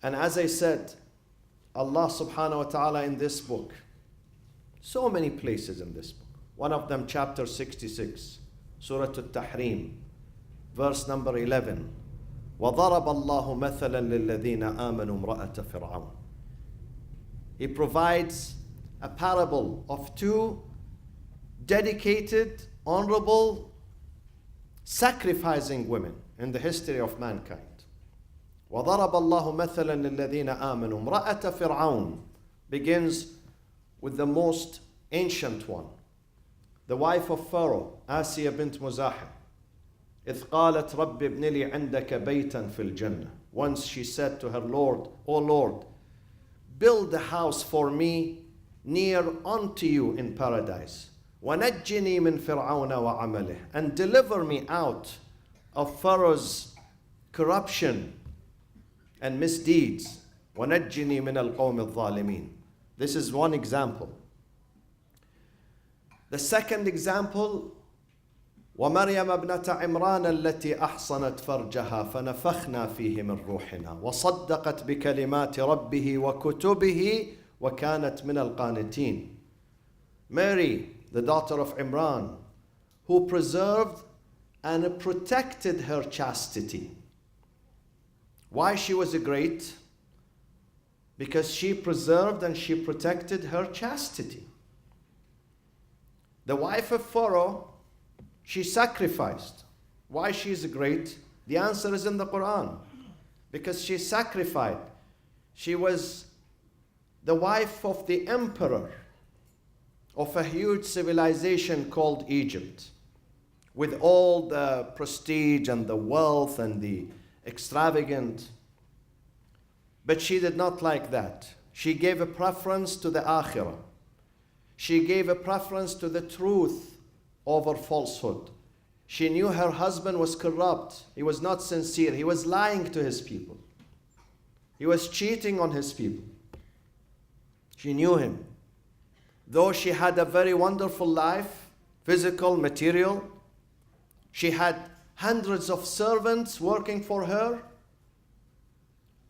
And as I said, Allah subhanahu wa ta'ala in this book, so many places in this book. One of them, chapter 66, Surah Al-Tahrim, verse number 11. وَضَرَبَ اللَّهُ مَثَلًا لِلَّذِينَ آمَنُوا امْرَأَةَ فِرْعَوْنَ. He provides a parable of two dedicated, honorable, sacrificing women in the history of mankind. وَضَرَبَ اللَّهُ مَثَلًا لِلَّذِينَ آمَنُوا امْرَأَةَ فِرْعَوْنَ begins with the most ancient one, the wife of Pharaoh, Asiya bint Muzahim. إِذْ قَالَتْ رَبِّ ابْنِ لِي عِنْدَكَ بَيْتًا فِي الْجَنَّةِ. Once she said to her Lord, O Lord, build a house for me near unto you in paradise. وَنَجِّنِي مِنْ فِرْعَوْنَ وَعَمَلِهِ. And deliver me out of Pharaoh's corruption and misdeeds. وَنَجِّنِي مِنَ الْقَوْمِ الظَّالِمِينَ. This is one example. The second example, وَمَرْيَمَ ابْنَةَ عِمْرَانَ الَّتِي أَحْصَنَتْ فَرْجَهَا فَنَفَخْنَا فِيهِ مِنْ رُوحِنَا وَصَدَّقَتْ بِكَلِمَاتِ رَبِّهِ وَكُتُبِهِ وَكَانَتْ مِنَ الْقَانِتِينَ. Mary, the daughter of Imran, who preserved and protected her chastity. Why she was great? Because she preserved and she protected her chastity. The wife of Pharaoh, she sacrificed. Why she is great? The answer is in the Quran. Because she sacrificed. She was the wife of the emperor of a huge civilization called Egypt, with all the prestige and the wealth and the extravagant. But she did not like that. She gave a preference to the akhirah. She gave a preference to the truth over falsehood. She knew her husband was corrupt. He was not sincere. He was lying to his people. He was cheating on his people. She knew him. Though she had a very wonderful life, physical, material, she had hundreds of servants working for her,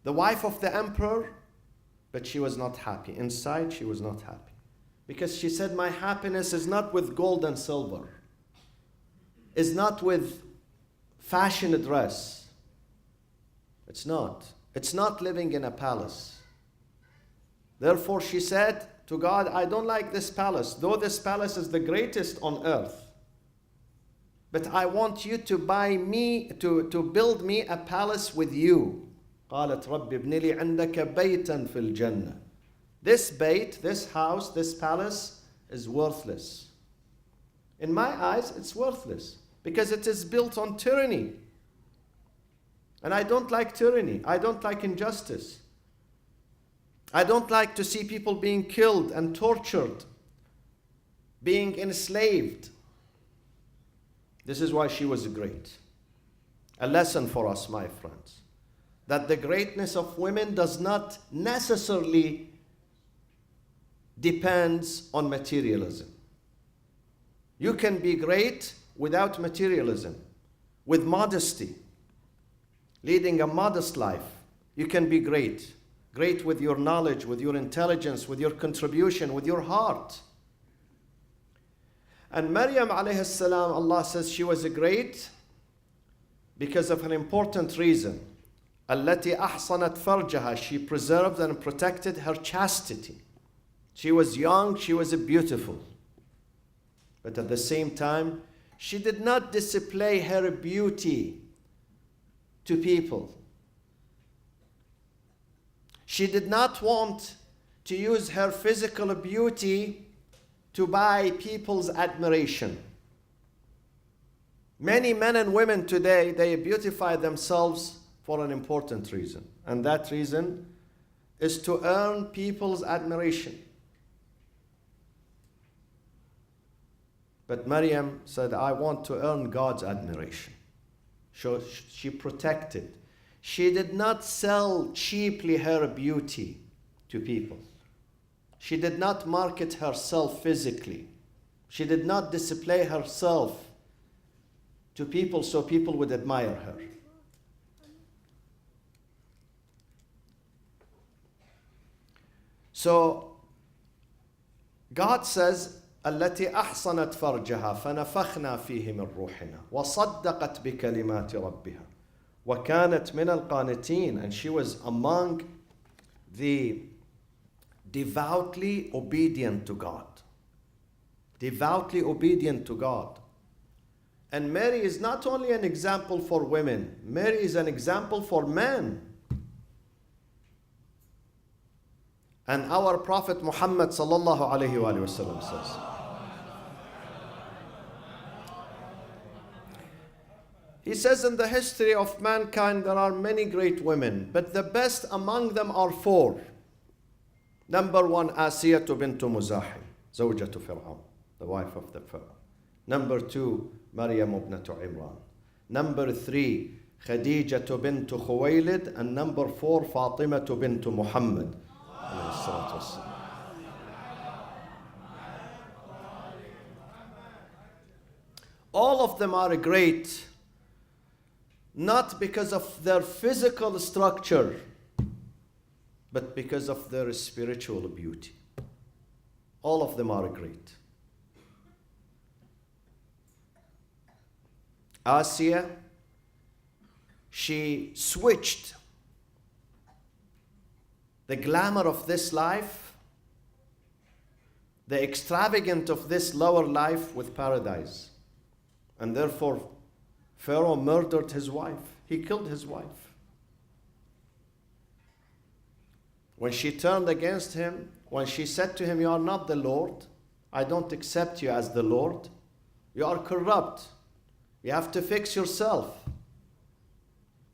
the wife of the emperor, but she was not happy. Inside, she was not happy. Because she said, my happiness is not with gold and silver. It's not with fashion dress. It's not. It's not living in a palace. Therefore, she said to God, I don't like this palace, though this palace is the greatest on earth. But I want you to build me a palace with you. قالت رب ابن لي عندك بيتا في الجنة. This bait, this house, this palace is worthless. In my eyes, it's worthless because it is built on tyranny. And I don't like tyranny. I don't like injustice. I don't like to see people being killed and tortured, being enslaved. This is why she was great. A lesson for us, my friends, that the greatness of women does not necessarily depends on materialism. You can be great without materialism, with modesty, leading a modest life. You can be great. Great with your knowledge, with your intelligence, with your contribution, with your heart. And Maryam alayhi salam, Allah says she was great because of an important reason. التي أحصنت فرجها. She preserved and protected her chastity. She was young, she was beautiful. But at the same time, she did not display her beauty to people. She did not want to use her physical beauty to buy people's admiration. Many men and women today, they beautify themselves for an important reason. And that reason is to earn people's admiration. But Maryam said, I want to earn God's admiration. So she protected. She did not sell cheaply her beauty to people. She did not market herself physically. She did not display herself to people so people would admire her. So God says, التي أحصنت فرجها فنفخنا فيه من روحنا وصدقت بكلمات ربها وكانت من القانتين, and she was among the devoutly obedient to God. Devoutly obedient to God. And Mary is not only an example for women, Mary is an example for men. And our Prophet Muhammad sallallahu alayhi wa sallam says, he says, in the history of mankind there are many great women, but the best among them are four. Number one, Asiyah bint Muzahim, zawjatu Fir'aun, the wife of the Pharaoh. Number two, Maryam ibnatu Imran. Number three, Khadijah bint Khuwaylid. And number four, Fatimah bint Muhammad. All of them are great, not because of their physical structure, but because of their spiritual beauty. All of them are great. Asiya, she switched the glamour of this life, the extravagant of this lower life with paradise. And therefore, Pharaoh murdered his wife. He killed his wife. When she turned against him, when she said to him, "You are not the Lord. I don't accept you as the Lord. You are corrupt. You have to fix yourself."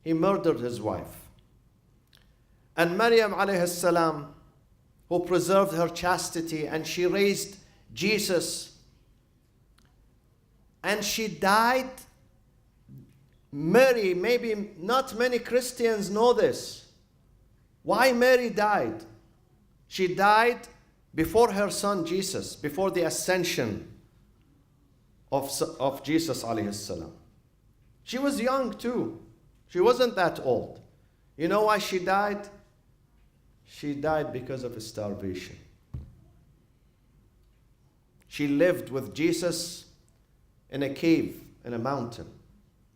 He murdered his wife. And Maryam alayhi salam, who preserved her chastity, and she raised Jesus, and she died. Mary, maybe not many Christians know this. Why Mary died? She died before her son Jesus, before the ascension of Jesus alayhi salam. She was young too. She wasn't that old. You know why she died? She died because of starvation. She lived with Jesus in a cave, in a mountain.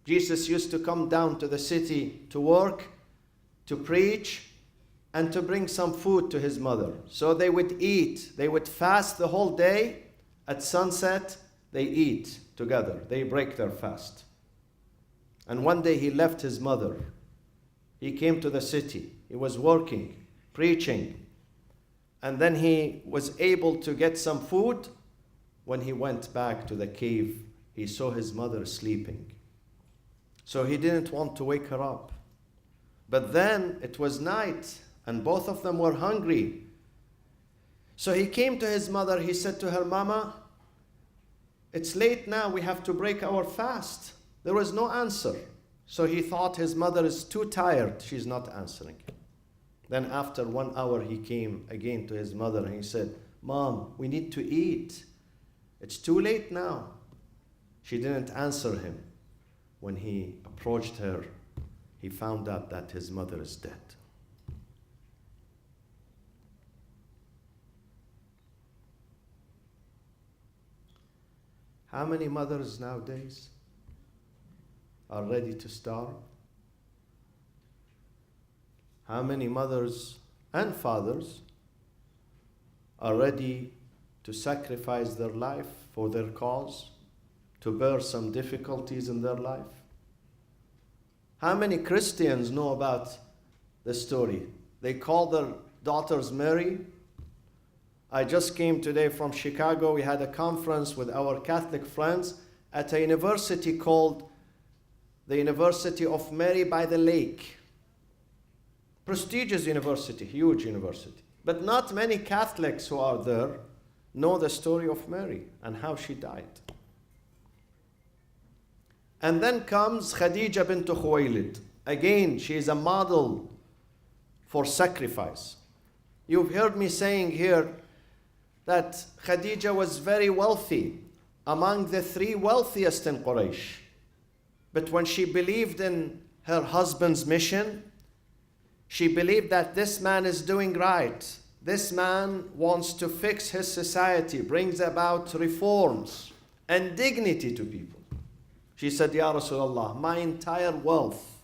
Jesus used to come down to the city to work, to preach, and to bring some food to his mother. So they would eat. They would fast the whole day. At sunset, they eat together. They break their fast. And one day he left his mother. He came to the city. He was working, preaching. And then he was able to get some food. When he went back to the cave, he saw his mother sleeping. So he didn't want to wake her up. But then it was night, and both of them were hungry. So he came to his mother. He said to her, "Mama, it's late now. We have to break our fast." There was no answer. So he thought his mother is too tired. She's not answering. Then after 1 hour, he came again to his mother and he said, "Mom, we need to eat. It's too late now." She didn't answer him. When he approached her, he found out that his mother is dead. How many mothers nowadays are ready to starve? How many mothers and fathers are ready to sacrifice their life for their cause, to bear some difficulties in their life? How many Christians know about the story? They call their daughters Mary. I just came today from Chicago. We had a conference with our Catholic friends at a university called the University of Mary by the Lake. Prestigious university, huge university. But not many Catholics who are there know the story of Mary and how she died. And then comes Khadijah bint Khuwaylid. Again, she is a model for sacrifice. You've heard me saying here that Khadijah was very wealthy, among the 3 wealthiest in Quraysh. But when she believed in her husband's mission, she believed that this man is doing right. This man wants to fix his society, brings about reforms and dignity to people. She said, Ya Rasulullah, my entire wealth,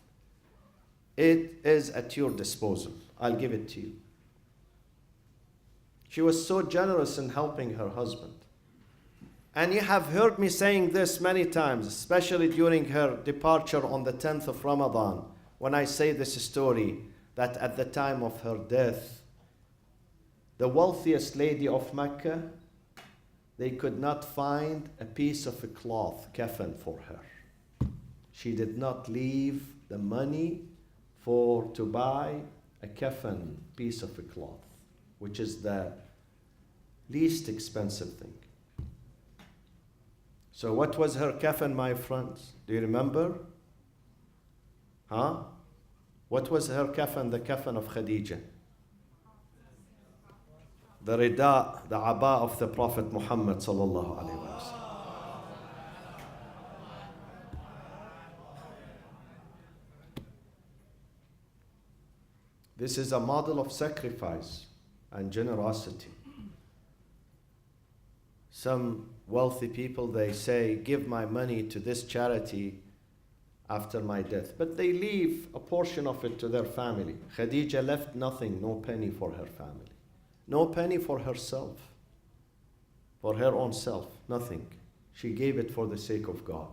it is at your disposal. I'll give it to you. She was so generous in helping her husband. And you have heard me saying this many times, especially during her departure on the 10th of Ramadan, when I say this story, that at the time of her death, the wealthiest lady of Mecca, they could not find a piece of a cloth, kafan, for her. She did not leave the money to buy a kafan, piece of a cloth, which is the least expensive thing. So what was her kafan, my friends? Do you remember? Huh? What was her kafan, the kafan of Khadija? The rida, the aba of the Prophet Muhammad sallallahu alaihi wasallam. This is a model of sacrifice and generosity. Some wealthy people, they say, give my money to this charity after my death. But they leave a portion of it to their family. Khadija left nothing, no penny for her family. No penny for herself, for her own self, nothing. She gave it for the sake of God,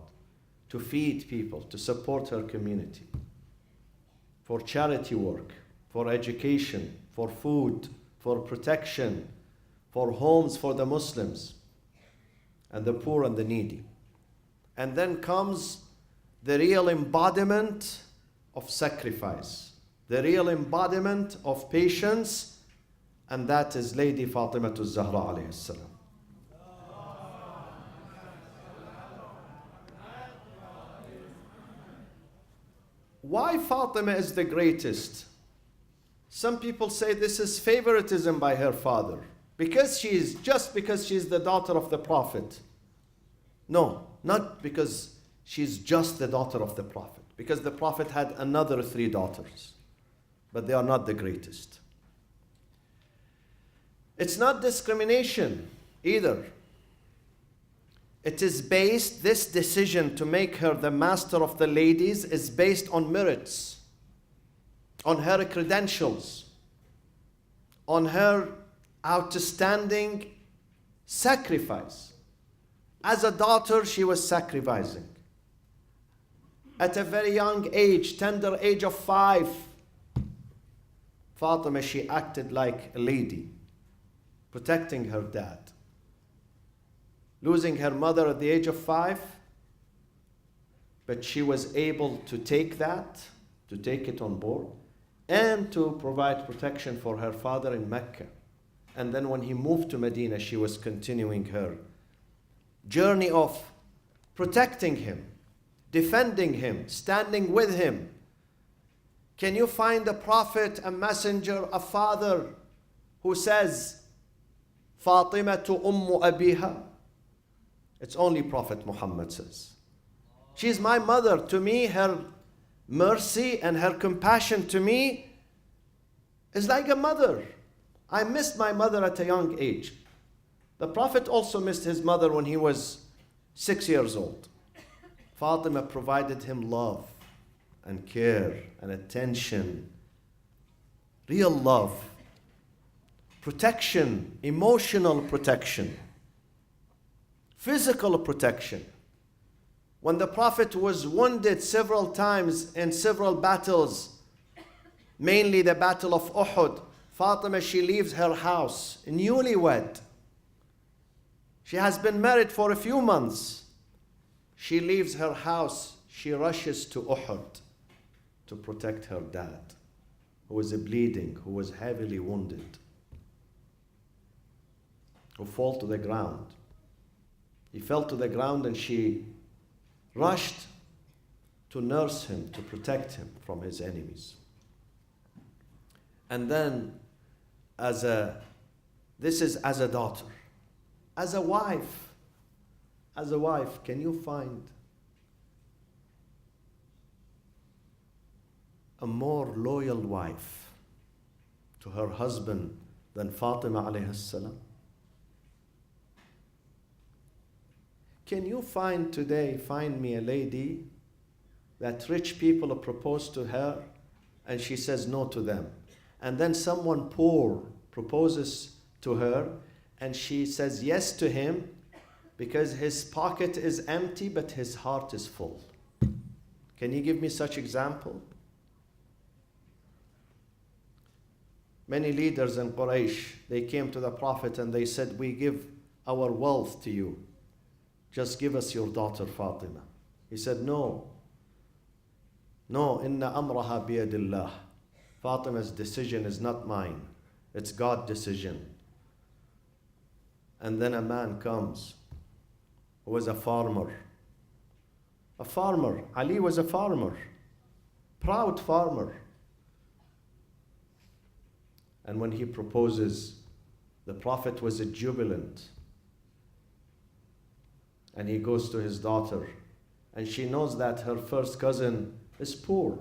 to feed people, to support her community, for charity work, for education, for food, for protection, for homes for the Muslims and the poor and the needy. And then comes the real embodiment of sacrifice, the real embodiment of patience, and that is Lady Fatimah al-Zahra alayhi salam. Why Fatimah is the greatest? Some people say this is favoritism by her father, because she's the daughter of the Prophet. No, not because she's just the daughter of the Prophet, because the Prophet had another 3 daughters, but they are not the greatest. It's not discrimination either. It is based, this decision to make her the master of the ladies is based on merits, on her credentials, on her outstanding sacrifice. As a daughter, she was sacrificing. At a very young age, tender age of 5, Fatimah, she acted like a lady, protecting her dad. Losing her mother at the age of 5, but she was able to take it on board, and to provide protection for her father in Mecca. And then when he moved to Medina, she was continuing her journey of protecting him, defending him, standing with him. Can you find a prophet, a messenger, a father who says, Fatimah tu ummu abiha? It's only Prophet Muhammad says. She's my mother. To me, her mercy and her compassion to me is like a mother. I missed my mother at a young age. The Prophet also missed his mother when he was 6 years old. Fatima provided him love and care and attention, real love, protection, emotional protection, physical protection. When the Prophet was wounded several times in several battles, mainly the Battle of Uhud, Fatima, she leaves her house, newlywed. She has been married for a few months. She leaves her house, she rushes to Uhud to protect her dad, who was bleeding, who was heavily wounded, who fell to the ground. He fell to the ground and she rushed to nurse him, to protect him from his enemies. And then, this is as a daughter. As a wife, can you find a more loyal wife to her husband than Fatima alayhi salam? Can you find me a lady that rich people propose to her and she says no to them? And then someone poor proposes to her and she says yes to him because his pocket is empty but his heart is full. Can you give me such example? Many leaders in Quraysh, they came to the Prophet and they said, we give our wealth to you. Just give us your daughter Fatima. He said, no. No, inna amraha biyadillah. Fatima's decision is not mine. It's God's decision. And then a man comes who was a farmer. A farmer. Ali was a farmer. Proud farmer. And when he proposes, the Prophet was jubilant. And he goes to his daughter. And she knows that her first cousin is poor.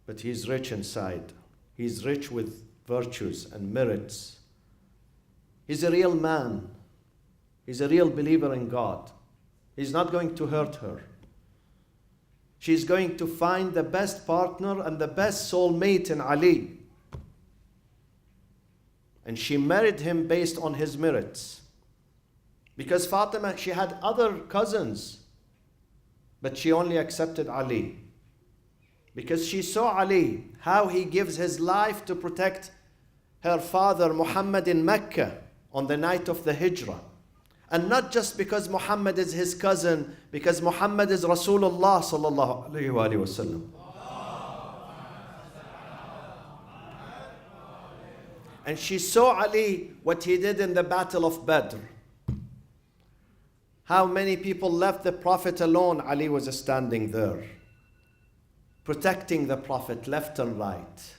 But he's rich inside. He's rich with virtues and merits. He's a real man. He's a real believer in God. He's not going to hurt her. She's going to find the best partner and the best soulmate in Ali. And she married him based on his merits. Because Fatima, she had other cousins, but she only accepted Ali. Because she saw Ali, how he gives his life to protect her father Muhammad in Mecca on the night of the Hijrah. And not just because Muhammad is his cousin, because Muhammad is Rasulullah sallallahu alayhi wa sallam. And she saw Ali, what he did in the Battle of Badr. How many people left the Prophet alone. Ali was standing there, protecting the Prophet left and right.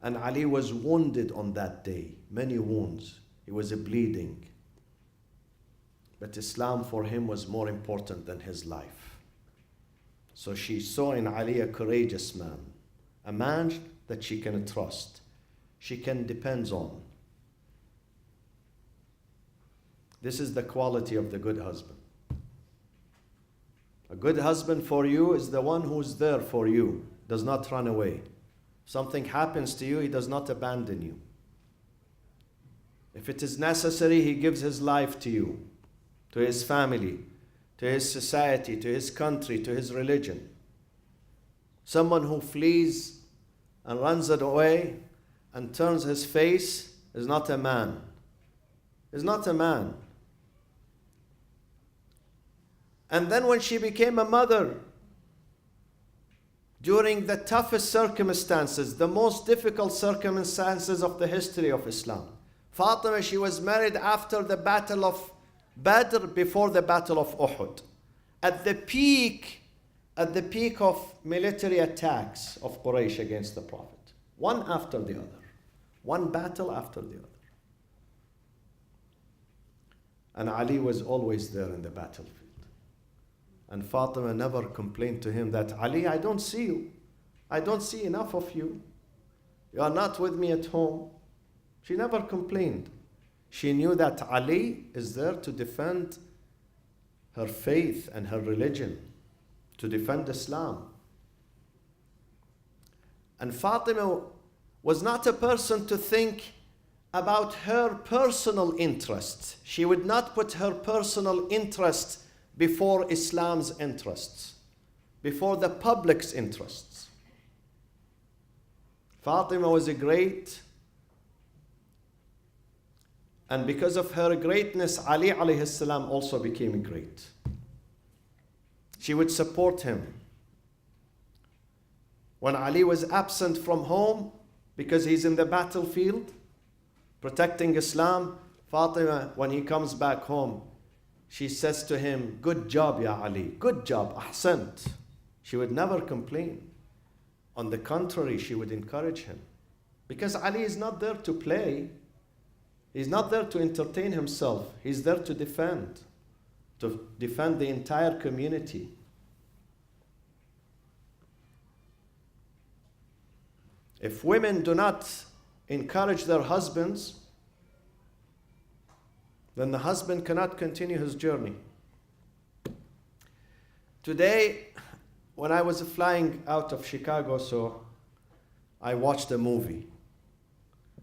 And Ali was wounded on that day, many wounds. He was bleeding. But Islam for him was more important than his life. So she saw in Ali a courageous man, a man that she can trust, she can depend on. This is the quality of the good husband. A good husband for you is the one who's there for you, does not run away. If something happens to you, he does not abandon you. If it is necessary, he gives his life to you, to his family, to his society, to his country, to his religion. Someone who flees and runs away and turns his face is not a man. Is not a man. And then when she became a mother, during the toughest circumstances, the most difficult circumstances of the history of Islam, Fatima, she was married after the Battle of Badr, before the Battle of Uhud. At the peak of military attacks of Quraysh against the Prophet. One after the other. One battle after the other. And Ali was always there in the battlefield. And Fatima never complained to him that, Ali, I don't see you. I don't see enough of you. You are not with me at home. She never complained. She knew that Ali is there to defend her faith and her religion, to defend Islam. And Fatima was not a person to think about her personal interests. She would not put her personal interests before Islam's interests, before the public's interests. Fatima was a great, and because of her greatness, Ali alayhi salam also became great. She would support him. When Ali was absent from home because he's in the battlefield protecting Islam, Fatima, when he comes back home, she says to him, good job, Ya Ali, good job, ahsant. She would never complain. On the contrary, she would encourage him. Because Ali is not there to play. He's not there to entertain himself. He's there to defend the entire community. If women do not encourage their husbands, then the husband cannot continue his journey. Today, when I was flying out of Chicago, so I watched a movie.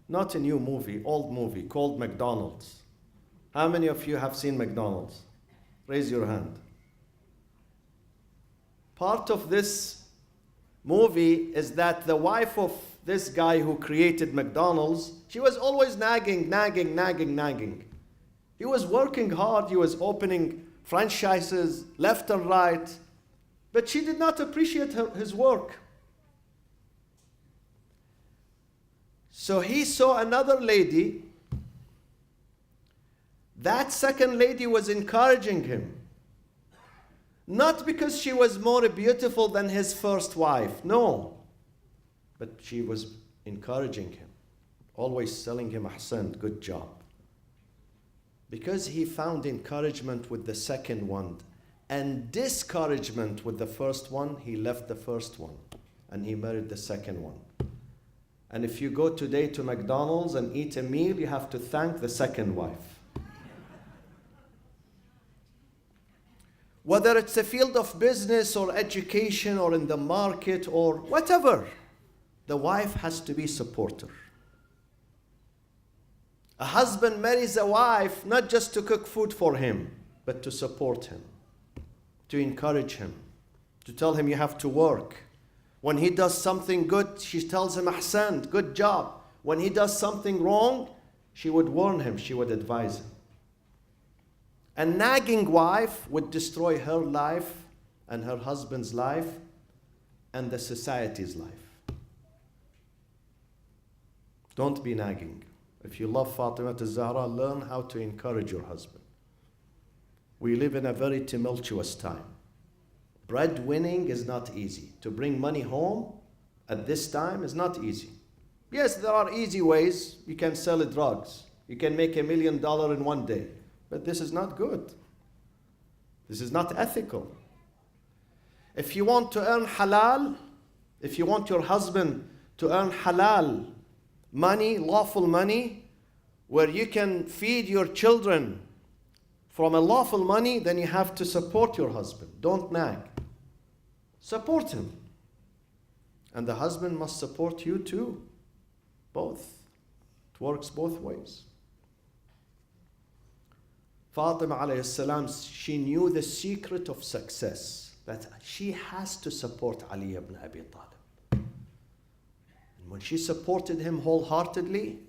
Not a new movie, old movie called McDonald's. How many of you have seen McDonald's? Raise your hand. Part of this movie is that the wife of this guy who created McDonald's, she was always nagging. He was working hard, he was opening franchises left and right, but she did not appreciate his work. So he saw another lady. That second lady was encouraging him. Not because she was more beautiful than his first wife, no. But she was encouraging him, always telling him, Ahsan, good job. Because he found encouragement with the second one and discouragement with the first one, he left the first one and he married the second one. And if you go today to McDonald's and eat a meal, you have to thank the second wife. Whether it's a field of business or education or in the market or whatever, the wife has to be supportive. A husband marries a wife not just to cook food for him, but to support him, to encourage him, to tell him you have to work. When he does something good, she tells him, Ahsan, good job. When he does something wrong, she would warn him, she would advise him. A nagging wife would destroy her life and her husband's life and the society's life. Don't be nagging. If you love Fatimah al-Zahra, learn how to encourage your husband. We live in a very tumultuous time. Breadwinning is not easy. To bring money home at this time is not easy. Yes, there are easy ways. You can sell drugs. You can make $1 million in one day. But this is not good. This is not ethical. If you want to earn halal, if you want your husband to earn halal money, lawful money, where you can feed your children from a lawful money, then you have to support your husband. Don't nag. Support him. And the husband must support you too. Both. It works both ways. Fatimah alayhi salam, she knew the secret of success, that she has to support Ali ibn Abi Talib. And when she supported him wholeheartedly,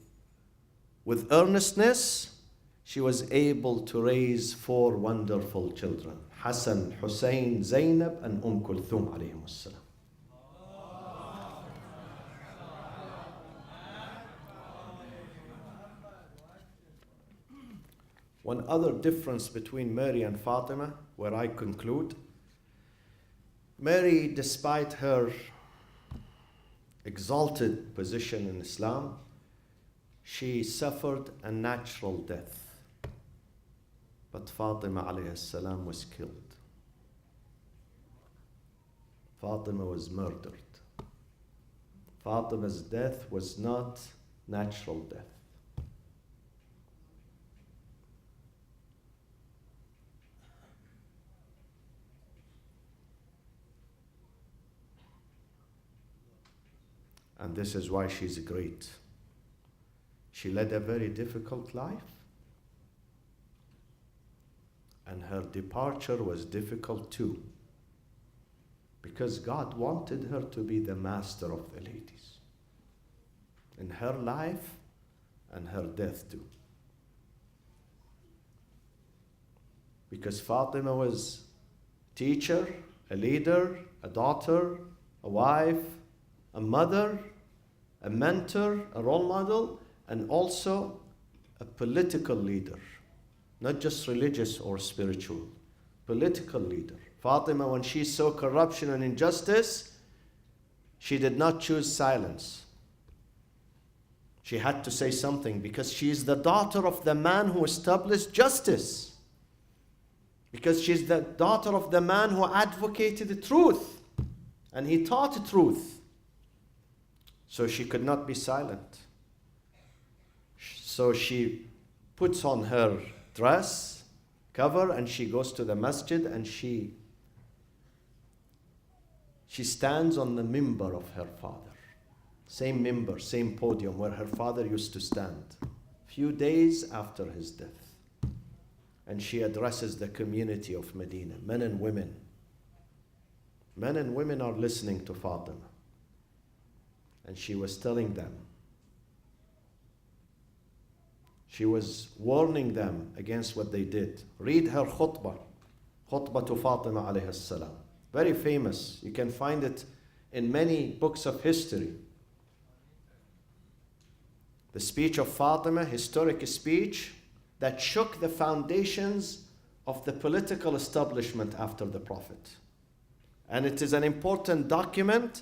with earnestness, she was able to raise 4 wonderful children: Hassan, Hussein, Zainab, and Kulthum alayhim salam. One other difference between Mary and Fatima, where I conclude, Mary, despite her exalted position in Islam, she suffered a natural death. But Fatima alayhi salam was killed. Fatima was murdered. Fatima's death was not natural death. And this is why she's great. She led a very difficult life. And her departure was difficult too. Because God wanted her to be the master of the ladies. In her life and her death too. Because Fatima was a teacher, a leader, a daughter, a wife, a mother, a mentor, a role model, and also a political leader. Not just religious or spiritual, political leader. Fatima, when she saw corruption and injustice, she did not choose silence. She had to say something because she is the daughter of the man who established justice. Because she is the daughter of the man who advocated the truth and he taught the truth. So she could not be silent. So she puts on her dress cover and she goes to the masjid and she stands on the mimbar of her father. Same mimbar, same podium where her father used to stand. Few days after his death. And she addresses the community of Medina, men and women. Men and women are listening to Fatimah. And she was telling them, she was warning them against what they did. Read her khutbah to Fatimah alayhi salam. Very famous. You can find it in many books of history. The speech of Fatimah, historic speech that shook the foundations of the political establishment after the Prophet. And it is an important document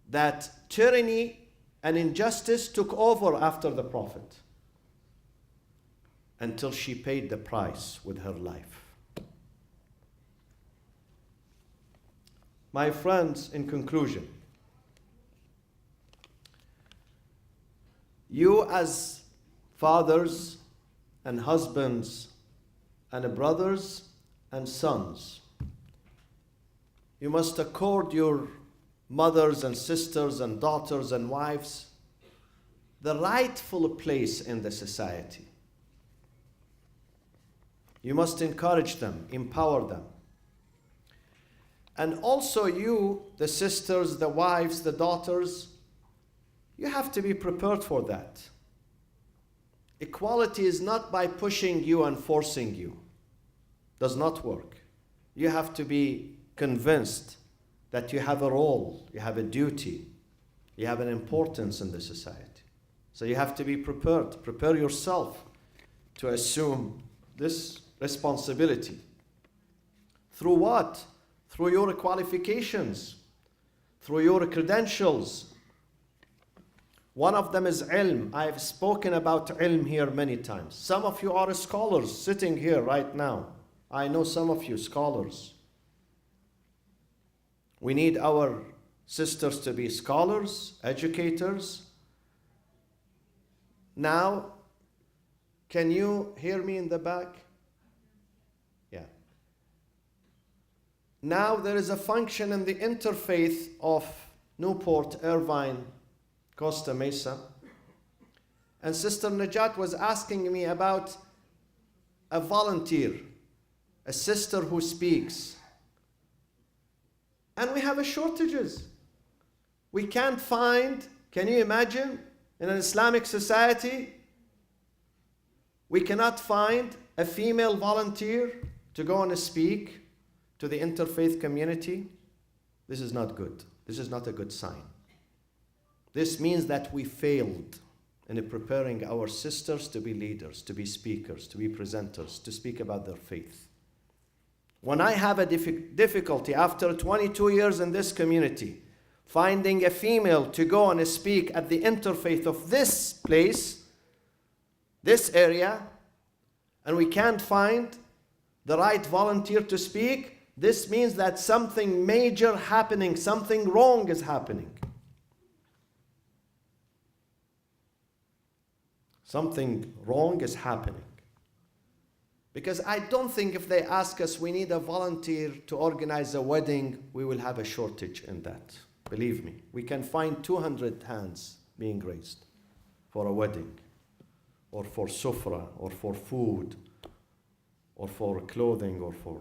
that tyranny and injustice took over after the Prophet until she paid the price with her life. My friends, in conclusion, you as fathers and husbands and brothers and sons, you must accord your mothers and sisters and daughters and wives the rightful place in the society. You must encourage them, empower them. And also you, the sisters, the wives, the daughters, you have to be prepared for that. Equality is not by pushing you and forcing you. Does not work. You have to be convinced that you have a role, you have a duty, you have an importance in the society. So you have to be prepared. Prepare yourself to assume this responsibility. Through what? Through your qualifications, through your credentials. One of them is ilm. I've spoken about ilm here many times. Some of you are scholars sitting here right now. I know some of you scholars. We need our sisters to be scholars, educators. Now, can you hear me in the back? Yeah. Now there is a function in the interfaith of Newport, Irvine, Costa Mesa. And Sister Najat was asking me about a volunteer, a sister who speaks. And we have shortages. We can't find, can you imagine, in an Islamic society, we cannot find a female volunteer to go and speak to the interfaith community. This is not good. This is not a good sign. This means that we failed in preparing our sisters to be leaders, to be speakers, to be presenters, to speak about their faith. When I have a difficulty after 22 years in this community, finding a female to go and speak at the interfaith of this place, this area, and we can't find the right volunteer to speak, this means that something major happening, something wrong is happening. Something wrong is happening. Because I don't think if they ask us, we need a volunteer to organize a wedding, we will have a shortage in that. Believe me, we can find 200 hands being raised for a wedding, or for sufra, or for food, or for clothing, or for,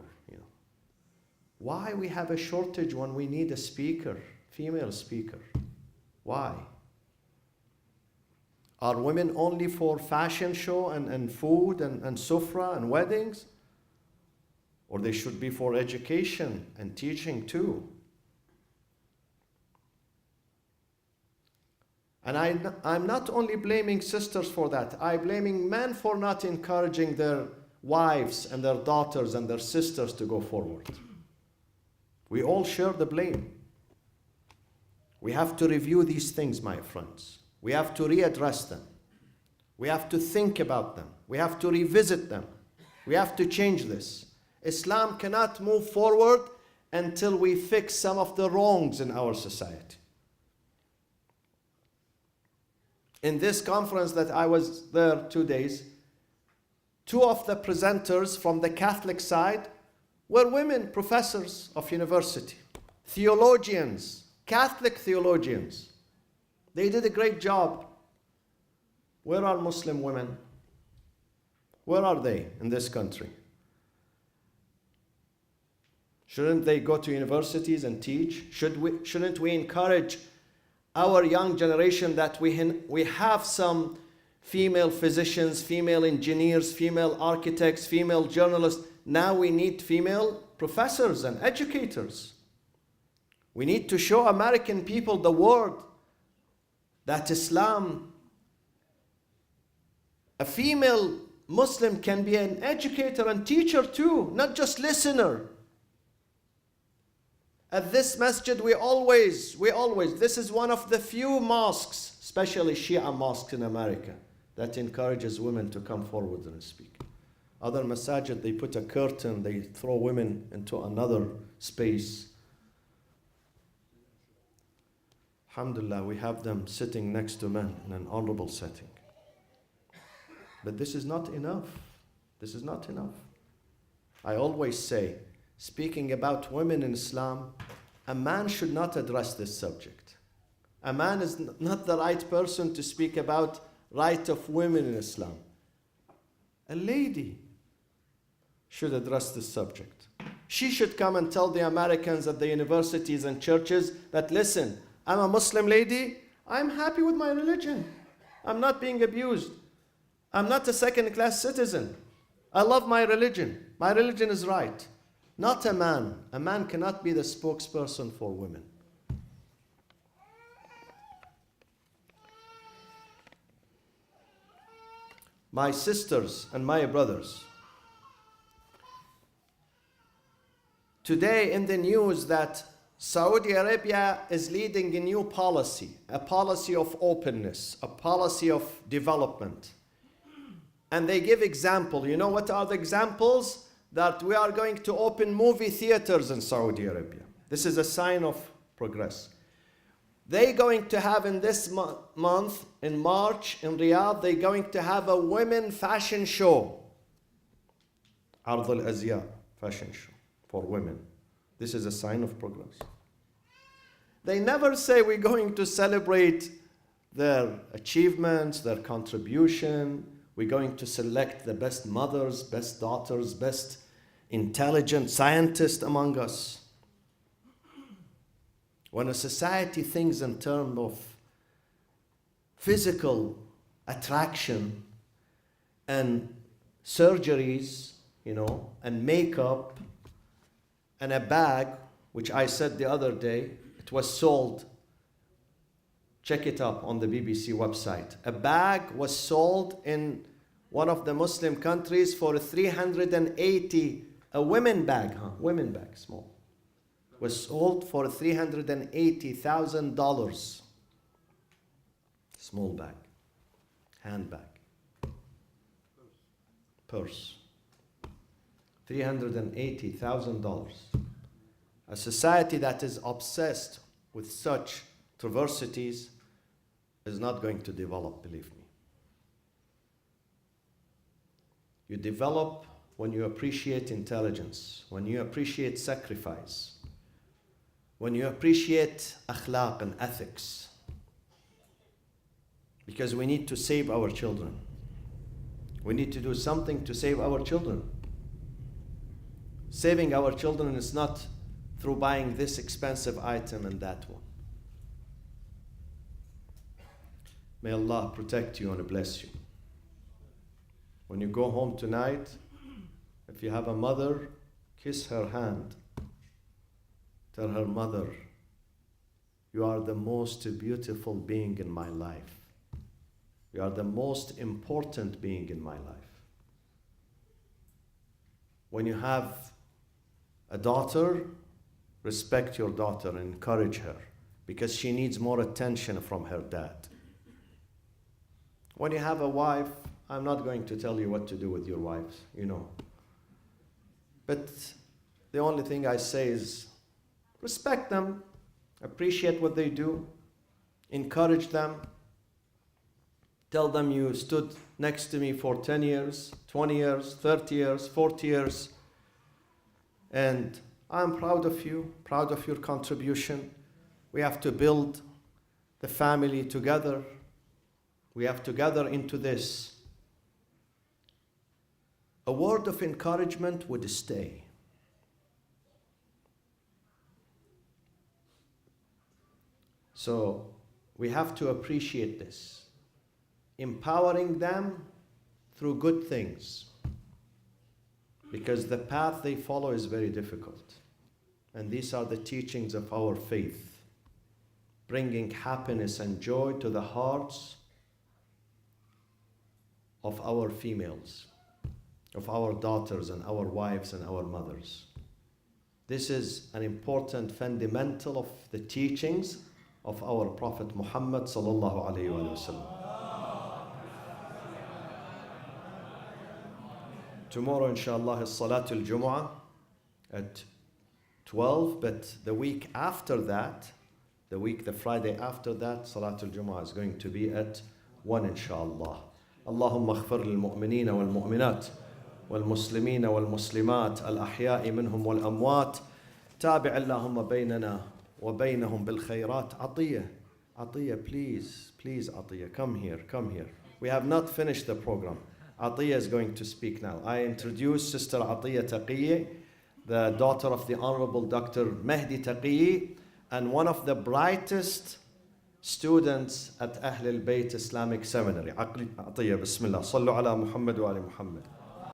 Why we have a shortage when we need a speaker, female speaker? Why? Are women only for fashion show and food and sufra and weddings? Or they should be for education and teaching too? And I'm not only blaming sisters for that. I'm blaming men for not encouraging their wives and their daughters and their sisters to go forward. We all share the blame. We have to review these things, my friends. We have to readdress them. We have to think about them. We have to revisit them. We have to change this. Islam cannot move forward until we fix some of the wrongs in our society. in this conference that I was there 2 days, 2 of the presenters from the Catholic side were women professors of university, theologians, Catholic theologians. They did a great job. Where are Muslim women? Where are they in this country? Shouldn't they go to universities and teach? Shouldn't we encourage our young generation that we have some female physicians, female engineers, female architects, female journalists? Now we need female professors and educators. We need to show American people, the world, that Islam, a female Muslim can be an educator and teacher too, not just listener. At this masjid, we always, this is one of the few mosques, especially Shia mosques in America, that encourages women to come forward and speak. Other masajid, they put a curtain, they throw women into another space. Alhamdulillah, we have them sitting next to men in an honorable setting. But this is not enough. This is not enough. I always say, speaking about women in Islam, a man should not address this subject. A man is not the right person to speak about right of women in Islam. A lady should address this subject. She should come and tell the Americans at the universities and churches that, listen, I'm a Muslim lady, I'm happy with my religion. I'm not being abused. I'm not a second-class citizen. I love my religion. My religion is right. Not a man. A man cannot be the spokesperson for women. My sisters and my brothers, today in the news that Saudi Arabia is leading a new policy, a policy of openness, a policy of development. And they give example. You know what are the examples? That we are going to open movie theaters in Saudi Arabia. This is a sign of progress. They're going to have in this month, in March, in Riyadh, they're going to have a women fashion show. al-Zahra fashion show for women. This is a sign of progress. They never say we're going to celebrate their achievements, their contribution. We're going to select the best mothers, best daughters, best intelligent scientists among us. When a society thinks in terms of physical attraction and surgeries, and makeup, and a bag, which I said the other day, it was sold. Check it up on the BBC website. A bag was sold in one of the Muslim countries for 380, a women bag, women bag, small, was sold for $380,000. Small bag, handbag, purse. $380,000. A society that is obsessed with such perversities is not going to develop, believe me. You develop when you appreciate intelligence, when you appreciate sacrifice, when you appreciate akhlaq and ethics. Because we need to save our children. We need to do something to save our children. Saving our children is not through buying this expensive item and that one. May Allah protect you and bless you. When you go home tonight, if you have a mother, kiss her hand. Tell her, mother, you are the most beautiful being in my life. You are the most important being in my life. When you have a daughter, respect your daughter and encourage her because she needs more attention from her dad. When you have a wife, I'm not going to tell you what to do with your wives, But the only thing I say is respect them, appreciate what they do, encourage them, Tell them you stood next to me for 10 years, 20 years, 30 years, 40 years. And I'm proud of you, proud of your contribution. We have to build the family together. We have to gather into this. A word of encouragement would stay. So we have to appreciate this. Empowering them through good things. Because the path they follow is very difficult. And these are the teachings of our faith. Bringing happiness and joy to the hearts of our females, of our daughters and our wives and our mothers. This is an important fundamental of the teachings of our Prophet Muhammad sallallahu alaihi wasallam. Tomorrow, inshallah, is Salatul Jumu'ah at 12, but the week after that, the Friday after that, Salatul Jumu'ah is going to be at 1, inshallah. Allahumma aghfir lil mu'minina wal mu'minat wal muslimina wal muslimat al ahya'i minhum wal amwat. Tabi' Allahumma baynana wa baynahum bil khayrat. Atiyah, please, Atiyah, come here. We have not finished the program. Atiyah is going to speak now. I introduce Sister Atiyah Taqiyyi, the daughter of the Honorable Dr. Mehdi Taqiyyi, and one of the brightest students at Ahl al-Bayt Islamic Seminary. Atiyah, bismillah. Sallu ala Muhammad wa ali Muhammad.